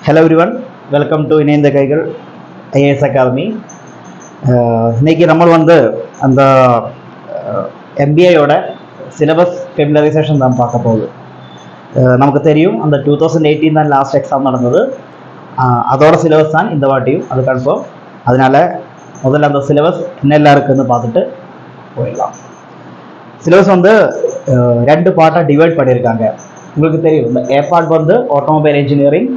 Hello everyone, welcome to இணைந்த கைகள் IAS academy. இன்னைக்கு நம்ம வந்து அந்த எம்பிஐயோட சிலபஸ் ஃபெமிலரைசேஷன் தான் பார்க்க போகுது. நமக்கு தெரியும் அந்த 2018 தான் லாஸ்ட் எக்ஸாம் நடந்தது. அதோட சிலபஸ் தான் இந்த வாட்டியும் அது கன்ஃபார்ம். அதனால முதல்ல அந்த சிலபஸ் என்னெல்லாம் இருக்குதுன்னு பார்த்துட்டு போயிடலாம். சிலபஸ் வந்து ரெண்டு பார்ட்டாக டிவைட் பண்ணியிருக்காங்க. உங்களுக்கு தெரியும் இந்த ஏ பார்ட் வந்து automobile engineering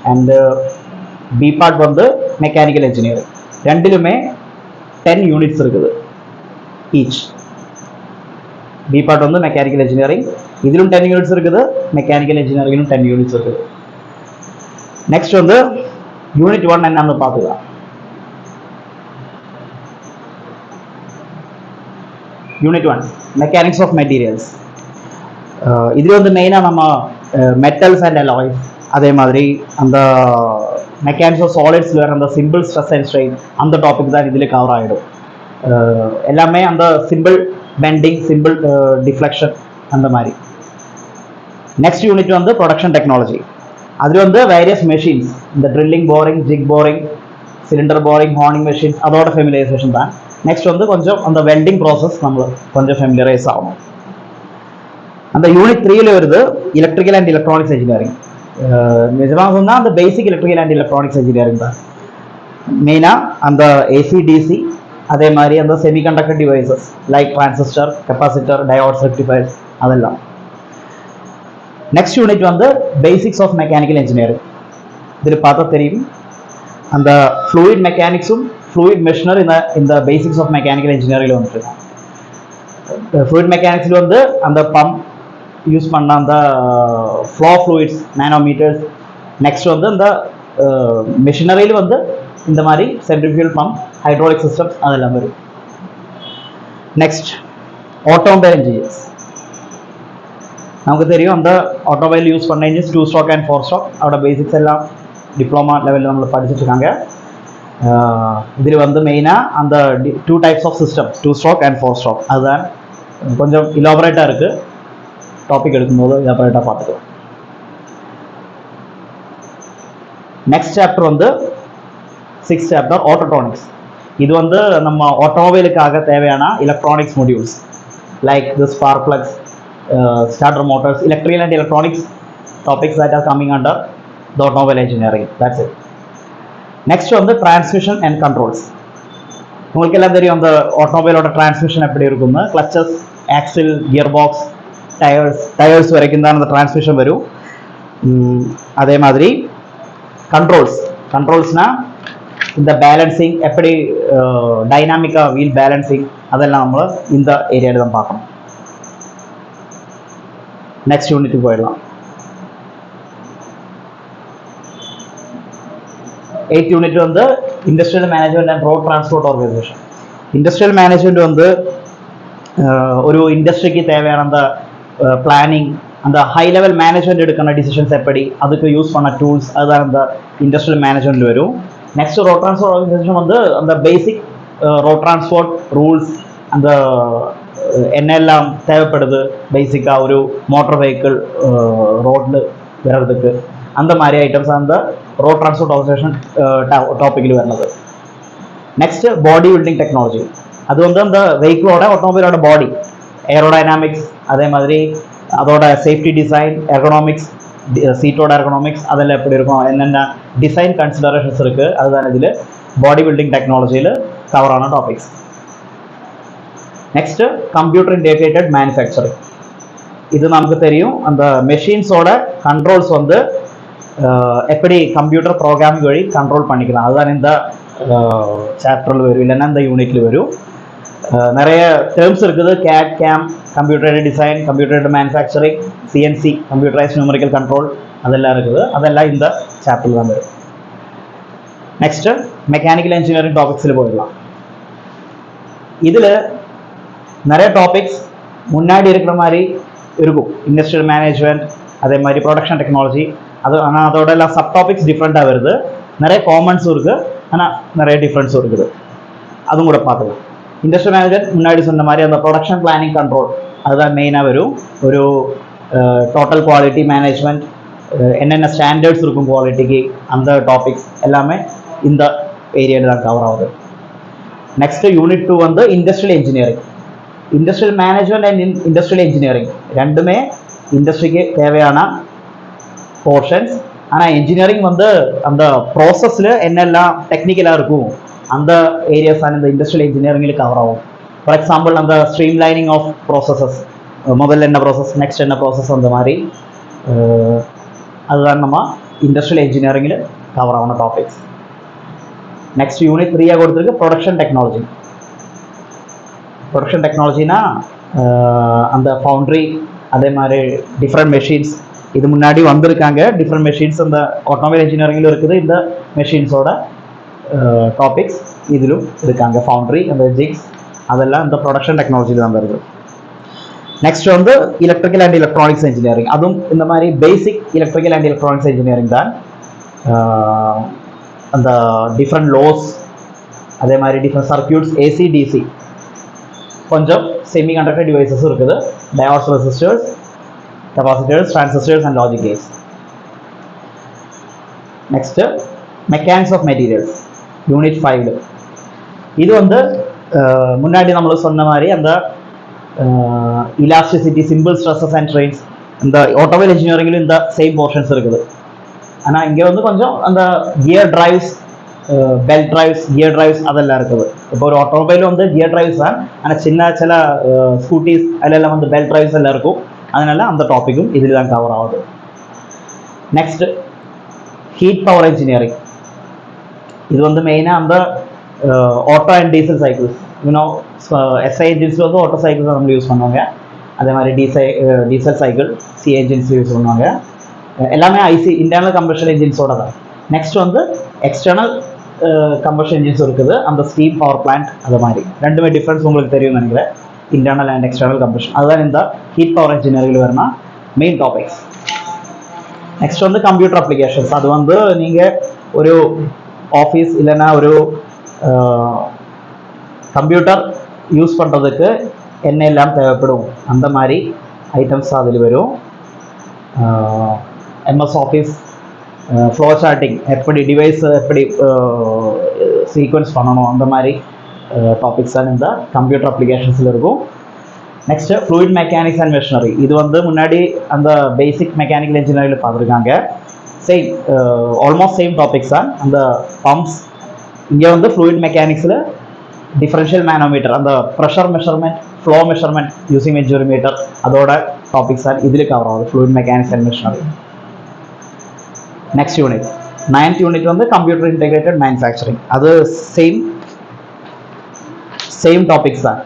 and B part வந்து மெக்கானிக்கல் இன்ஜினியரிங். ரெண்டிலுமே 10 யூனிட்ஸ் இருக்குது ஈச். பி பார்ட் வந்து மெக்கானிக்கல் இன்ஜினியரிங், இதிலும் 10 யூனிட்ஸ் இருக்குது, மெக்கானிக்கல் இன்ஜினியரிங்கிலும் 10 யூனிட்ஸ் இருக்குது. நெக்ஸ்ட் வந்து யூனிட் 1 என்னன்னு பார்த்துக்கலாம். Unit 1 mechanics of materials. இதில் வந்து மெயினாக நம்ம மெட்டல்ஸ் அண்ட் அலாய்ஸ், அதே மாதிரி அந்த மெக்கானிக்ஸ் ஆஃப் சாலிட்ஸில் வர அந்த சிம்பிள் ஸ்ட்ரெஸ் அண்ட் ஸ்ட்ரெயின் அந்த டாபிக் தான் இதில் கவர் ஆகிடும். எல்லாமே அந்த சிம்பிள் பெண்டிங், சிம்பிள் டிஃப்ளெக்ஷன் அந்த மாதிரி. நெக்ஸ்ட் யூனிட் வந்து ப்ரொடக்ஷன் டெக்னாலஜி. அதில் வந்து வேரியஸ் மெஷின்ஸ், இந்த drilling, boring, jig boring, cylinder boring, ஹார்னிங் மெஷின்ஸ் அதோட ஃபெமிலைசேஷன் தான். நெக்ஸ்ட் வந்து கொஞ்சம் அந்த வெல்டிங் ப்ராசஸ் நம்ம கொஞ்சம் ஃபெமிலரைஸ் ஆகணும். அந்த யூனிட் 3ல வருது எலக்ட்ரிக்கல் அண்ட் எலக்ட்ரானிக்ஸ் இன்ஜினியரிங். நிஜமாக சொன்னால் அந்த பேசிக் எலக்ட்ரிக்கல் அண்ட் எலக்ட்ரானிக்ஸ் இன்ஜினியரிங் தான். மெயினாக அந்த ஏசி, டிசி, அதே மாதிரி அந்த semiconductor devices like transistor, capacitor, diodes, ரெக்டிஃபயர்ஸ் அதெல்லாம். நெக்ஸ்ட் யூனிட் வந்து பேசிக்ஸ் ஆஃப் மெக்கானிக்கல் இன்ஜினியரிங். இதில் பார்த்தா தெரியும் அந்த ஃப்ளூயிட் மெக்கானிக்ஸும் ஃப்ளூயிட் மெஷினர் இந்த பேசிக்ஸ் ஆஃப் மெக்கானிக்கல் இன்ஜினியரிங்கில் வந்துருக்கு. ஃப்ளூயிட் மெக்கானிக்ஸில் வந்து அந்த பம்ப் யூஸ் பண்ண அந்த ஃப்ளோ ஃப்ளூயிட்ஸ், நேனோமீட்டர்ஸ். நெக்ஸ்ட் வந்து இந்த மிஷினரியில் வந்து இந்த மாதிரி சென்ட்ரிஃபியூகல் பம்ப், ஹைட்ராலிக் சிஸ்டம்ஸ் அதெல்லாம் வரும். Next automobile engineers. நமக்கு தெரியும் அந்த ஆட்டோமொபைல் யூஸ் பண்ண இன்ஜின்ஸ் 2 ஸ்ட்ரோக் அண்ட் 4 ஸ்ட்ரோக். அதோட பேசிக்ஸ் எல்லாம் டிப்ளமா லெவலில் நம்மளை படிச்சுட்டு இருக்காங்க. இதில் வந்து மெயினாக அந்த 2 types of system, 2 stroke and 4 stroke, அதுதான் கொஞ்சம் இலாபரேட்டாக இருக்குது. டாபிக் எடுக்கும்போது இலாபரேட்டாக பார்த்துக்கலாம். நெக்ஸ்ட் சாப்டர் வந்து 6th சாப்டர் ஆட்டோட்ரானிக்ஸ். இது வந்து நம்ம ஆட்டோமொபைலுக்காக தேவையான electronics modules like the spark plugs, starter motors, electrical and electronics topics that are coming under the automobile engineering. That's it. Next வந்து டிரான்ஸ்மிஷன் அண்ட் கண்ட்ரோல்ஸ். உங்களுக்கு எல்லாம் தெரியும் அந்த ஆட்டோமொபைலோட டிரான்ஸ்மிஷன் எப்படி இருக்கும்னு. Clutches, axial, gear box, tyres வரைக்கும் தான் அந்த டிரான்ஸ்மிஷன் வரும். அதே மாதிரி கண்ட்ரோல்ஸ்னால் இந்த பேலன்சிங், எப்படி டைனாமிக்காக வீல் பேலன்சிங் அதெல்லாம் நம்ம இந்த ஏரியாவில் தான் பார்க்கணும். நெக்ஸ்ட் யூனிட்டுக்கு போயிடலாம். 8th யூனிட் வந்து industrial management and road transport organisation. Industrial management வந்து ஒரு இண்டஸ்ட்ரிக்கு தேவையான அந்த பிளானிங், அந்த ஹை லெவல் மேனேஜ்மெண்ட் எடுக்கிற டிசிஷன்ஸ் எப்படி, அதுக்கு யூஸ் பண்ண டூல்ஸ், அதுதான் அந்த இண்டஸ்ட்ரியல் மேனேஜ்மெண்ட் வரும். நெக்ஸ்ட் ரோட் டிரான்ஸ்போர்ட் ஆர்கனைசேஷன் வந்து அந்த பேசிக் ரோட் டிரான்ஸ்போர்ட் ரூல்ஸ், அந்த என்னெல்லாம் தேவைப்படுது பேசிக்காக ஒரு மோட்டர் வெஹிக்கிள் ரோட்டில் வர்றதுக்கு, அந்த மாதிரி ஐட்டம்ஸ் அந்த ரோட் டிரான்ஸ்போர்ட் ஆர்கனைசேஷன் டாப்பிக்கில் வருന്നത്. Next body building technology. அது வந்து அந்த வெஹிக்கிளோட ஆட்டோமொபைலோட பாடி, ஏரோடைனாமிக்ஸ், அதே மாதிரி அதோட சேஃப்டி டிசைன், எர்கனாமிக்ஸ், சீட்டோட எர்கனாமிக்ஸ் அதெல்லாம் எப்படி இருக்கும், என்னென்ன டிசைன் கன்சிடரேஷன்ஸ் இருக்குது, அதுதான் இதில் பாடி பில்டிங் டெக்னாலஜியில் கவரான topics. Next computer integrated manufacturing. இது நமக்கு தெரியும் அந்த மெஷின்ஸோட கண்ட்ரோல்ஸ் வந்து எப்படி கம்ப்யூட்டர் ப்ரோக்ராமிங் வழி கண்ட்ரோல் பண்ணிக்கலாம், அதுதான் இந்த சாப்டரில் வரும், இல்லைன்னா இந்த யூனிட்டில் வரும். நிறைய டேர்ம்ஸ் இருக்குது. CAD, CAM, computer design, computer manufacturing, CNC, computerise numerical control அதெல்லாம் இருக்குது. அதெல்லாம் இந்த சாப்டரில் தான் வரும். நெக்ஸ்ட்டு மெக்கானிக்கல் இன்ஜினியரிங் டாபிக்ஸில் போயிடலாம். இதில் நிறைய டாபிக்ஸ் முன்னாடி இருக்கிற மாதிரி இருக்கும். இண்டஸ்ட்ரியல் மேனேஜ்மெண்ட், அதே மாதிரி ப்ரொடக்ஷன் டெக்னாலஜி, ஆனால் அதோட எல்லாம் சப் டாபிக்ஸ் டிஃப்ரெண்ட்டாக வருது. நிறைய காமன்ஸும் இருக்குது, ஆனால் நிறைய டிஃப்ரென்ஸும் இருக்குது. அதுவும் கூட பார்க்கலாம். இண்டஸ்ட்ரியல் மேனேஜ்மெண்ட் முன்னாடி சொன்ன மாதிரி அந்த ப்ரொடக்ஷன் பிளானிங் கண்ட்ரோல் அதுதான் மெயினாக வரும். ஒரு டோட்டல் குவாலிட்டி மேனேஜ்மெண்ட், என்னென்ன ஸ்டாண்டர்ட்ஸ் இருக்கும் குவாலிட்டிக்கு, அந்த டாபிக்ஸ் எல்லாமே இந்த ஏரியாவில் தான் கவர் ஆகுது. நெக்ஸ்ட் யூனிட் 2 வந்து industrial engineering. Industrial management and industrial engineering ரெண்டுமே இண்டஸ்ட்ரிக்கு தேவையான போர்ஷன்ஸ். ஆனால் இன்ஜினியரிங் வந்து அந்த ப்ராசஸில் என்னெல்லாம் டெக்னிக்கலாக இருக்கும் அந்த ஏரியாஸ் தான் இந்த இண்டஸ்ட்ரியல் இன்ஜினியரிங்கில் கவர் ஆகும். ஃபார் எக்ஸாம்பிள் அந்த ஸ்ட்ரீம் லைனிங் ஆஃப் ப்ராசஸஸ், முதல்ல என்ன ப்ராசஸ், நெக்ஸ்ட் என்ன ப்ராசஸ், அந்த மாதிரி அதுதான் நம்ம இண்டஸ்ட்ரியல் இன்ஜினியரிங்கில் கவர் ஆகின டாபிக்ஸ். நெக்ஸ்ட் யூனிட் 3 கொடுத்துருக்கு ப்ரொடக்ஷன் டெக்னாலஜி. ப்ரொடக்ஷன் டெக்னாலஜினா அந்த ஃபவுண்ட்ரி, அதே மாதிரி டிஃப்ரெண்ட் மெஷின்ஸ் இது முன்னாடி வந்திருக்காங்க. டிஃப்ரெண்ட் மெஷின்ஸ் அந்த ஆட்டோமொபைல் இன்ஜினியரிங்கில் இருக்குது. இந்த மெஷின்ஸோட டாபிக்ஸ் இதிலும் இருக்காங்க. ஃபவுண்ட்ரி, அந்த ஜிக்ஸ் அதெல்லாம் இந்த ப்ரொடக்ஷன் டெக்னாலஜியில் தான் வருது. நெக்ஸ்ட் வந்து எலக்ட்ரிக்கல் அண்ட் எலக்ட்ரானிக்ஸ் இன்ஜினியரிங். அதுவும் இந்த மாதிரி basic electrical and electronics engineering தான். அந்த டிஃப்ரெண்ட் லோஸ், அதே மாதிரி டிஃப்ரெண்ட் சர்க்யூட்ஸ், ஏசி டிசி, கொஞ்சம் செமி கண்டக்டர் டிவைசஸும் இருக்குது. Diodes, resistors, capacitors, transistors and logic gates. Next mechanics of materials unit 5. இது வந்து முன்னாடி நம்மளுக்கு சொன்ன மாதிரி அந்த elasticity, simple stresses and strains, இந்த ஆட்டோமொபைல் இன்ஜினியரிங்கில் இந்த சேம் போர்ஷன்ஸ் இருக்குது. ஆனால் இங்கே வந்து கொஞ்சம் அந்த gear drives, belt drives, gear drives அதெல்லாம் இருக்குது. இப்போ ஒரு ஆட்டோமொபைல் வந்து கியர் டிரைவ்ஸ் தான், ஆனால் சில ஸ்கூட்டிஸ் அதெல்லாம் வந்து பெல்ட் டிரைவ்ஸ் எல்லாம் இருக்கும். அதனால அந்த டாப்பிக்கும் இதில் தான் கவர் ஆகுது. Next heat power engineering. இது வந்து மெயினாக அந்த auto and diesel cycles, you know SI என்ஜின்ஸில் வந்து ஆட்டோ சைக்கிள்ஸ் நம்ம யூஸ் பண்ணுவாங்க. அதே மாதிரி diesel cycle, C engines use பண்ணுவாங்க. எல்லாமே ஐசி, இன்டர்னல் கம்பஷன் என்ஜின்ஸோட தான். நெக்ஸ்ட் வந்து எக்ஸ்டர்னல் கம்பஷன் என்ஜின்ஸ் இருக்குது, அந்த ஸ்டீம் பவர் பிளான்ட். அது மாதிரி ரெண்டுமே டிஃப்ரென்ஸ் உங்களுக்கு தெரியும் நினைக்கிறேன், இன்டர்னல் அண்ட் எக்ஸ்டர்னல் கம்பஷன். அதுதான் இந்த ஹீட் பவர் இன்ஜினியரிங்கில் வரணும் மெயின் டாபிக்ஸ். நெக்ஸ்ட் வந்து கம்ப்யூட்டர் அப்ளிகேஷன்ஸ். அது வந்து நீங்கள் ஒரு ஆஃபீஸ் இல்லைன்னா ஒரு கம்ப்யூட்டர் யூஸ் பண்ணுறதுக்கு என்ன எல்லாம் தேவைப்படும் அந்த மாதிரி ஐட்டம்ஸ் அதில் வரும். எம்எஸ் ஆஃபீஸ், ஃப்ளோ சார்ட்டிங், எப்படி டிவைஸ் எப்படி சீக்வன்ஸ் பண்ணணும் அந்த மாதிரி டாபிக்ஸ் தான் இந்த கம்ப்யூட்டர் அப்ளிகேஷன்ஸில் இருக்கும். Next fluid mechanics and machinery. இது வந்து முன்னாடி அந்த பேசிக் மெக்கானிக்கல் இன்ஜினியரிங்கில் பார்த்துருக்காங்க. சேம் ஆல்மோஸ்ட் சேம் டாபிக்ஸ் தான். அந்த பம்ப்ஸ், இங்கே வந்து ஃப்ளூயிட் மெக்கானிக்ஸில் டிஃபரன்ஷியல் மேனோமீட்டர், அந்த pressure measurement, flow measurement using மெஜூரிமீட்டர், அதோட டாபிக்ஸ் தான் இதில் கவர் ஆகுது, fluid mechanics and machinery. Next unit 9th unit வந்து கம்ப்யூட்டர் இன்டெகிரேட்டட் மேனுஃபேக்சரிங். அது சேம் டாபிக்ஸ் தான்,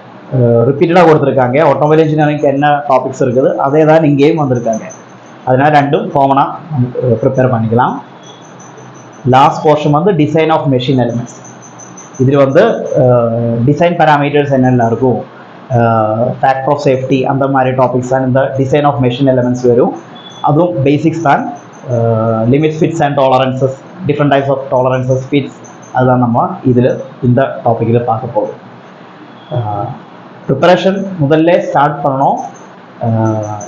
ரிப்பீட்டடாக கொடுத்துருக்காங்க. ஆட்டோமொபைல் இன்ஜினியரிங்க்கு என்ன டாபிக்ஸ் இருக்குது அதே தான் இங்கேயும் வந்திருக்காங்க. அதனால் ரெண்டும் காமனாக ப்ரிப்பேர் பண்ணிக்கலாம். லாஸ்ட் போர்ஷன் வந்து டிசைன் ஆஃப் மெஷின் எலிமெண்ட்ஸ். இதில் வந்து டிசைன் பேராமீட்டர்ஸ் என்னென்ன இருக்கும், ஃபேக்டர் ஆஃப் சேஃப்டி, அந்த மாதிரி டாபிக்ஸ் தான் இந்த டிசைன் ஆஃப் மெஷின் எலிமெண்ட்ஸ் வரும். அதுவும் பேசிக்ஸ் தான். Limits, fits and tolerances, different types of tolerances, fits, அதுதான் நம்ம இதில் இந்த டாப்பிக்கில் பார்க்க போகிறோம். ப்ரிப்பரேஷன் முதல்ல ஸ்டார்ட் பண்ணணும்.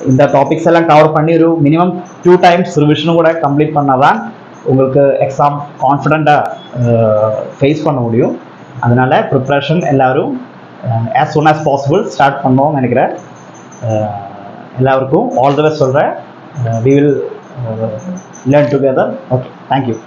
இந்த டாபிக்ஸ் எல்லாம் கவர் பண்ணி ஒரு மினிமம் 2 times ரிவிஷனும் கூட கம்ப்ளீட் பண்ணால் தான் உங்களுக்கு எக்ஸாம் கான்ஃபிடெண்ட்டாக ஃபேஸ் பண்ண முடியும். அதனால் ப்ரிப்ரேஷன் எல்லோரும் as soon as possible start பண்ணோம்னு நினைக்கிறேன். எல்லாருக்கும் ஆல் தி பெஸ்ட் சொல்கிறேன். We will learn together. Okay, thank you.